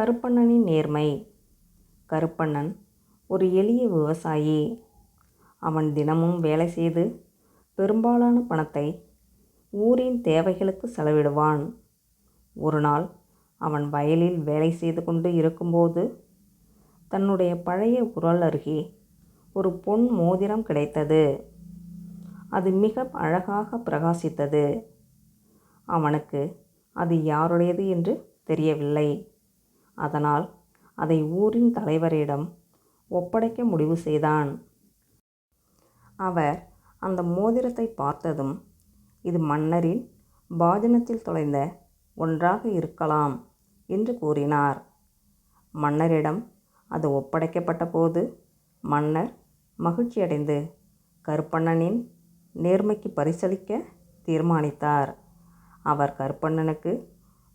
கருப்பண்ணனின் நேர்மை. கருப்பண்ணன் ஒரு எளிய விவசாயி. அவன் தினமும் வேலை செய்து பெரும்பாலான பணத்தை ஊரின் தேவைகளுக்கு செலவிடுவான். ஒரு நாள் அவன் வயலில் வேலை செய்து கொண்டு இருக்கும்போது தன்னுடைய பழைய உரல் அருகே ஒரு பொன் மோதிரம் கிடைத்தது. அது மிக அழகாக பிரகாசித்தது. அவனுக்கு அது யாருடையது என்று தெரியவில்லை. அதனால் அதை ஊரின் தலைவரிடம் ஒப்படைக்க முடிவு செய்தான். அவர் அந்த மோதிரத்தை பார்த்ததும், இது மன்னரின் பாஜனத்தில் தொலைந்த ஒன்றாக இருக்கலாம் என்று கூறினார். மன்னரிடம் அது ஒப்படைக்கப்பட்ட போது மன்னர் மகிழ்ச்சியடைந்து கருப்பண்ணனின் நேர்மைக்கு பரிசளிக்க தீர்மானித்தார். அவர் கருப்பண்ணனுக்கு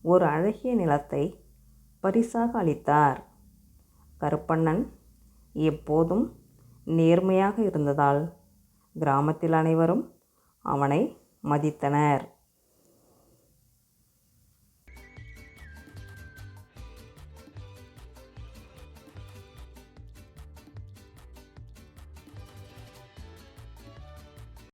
ஒரு அழகிய நிலத்தை பரிசாக அளித்தார். கருப்பண்ணன் எப்போதும் நேர்மையாக இருந்ததால் கிராமத்தில் அனைவரும் அவனை மதித்தனர்.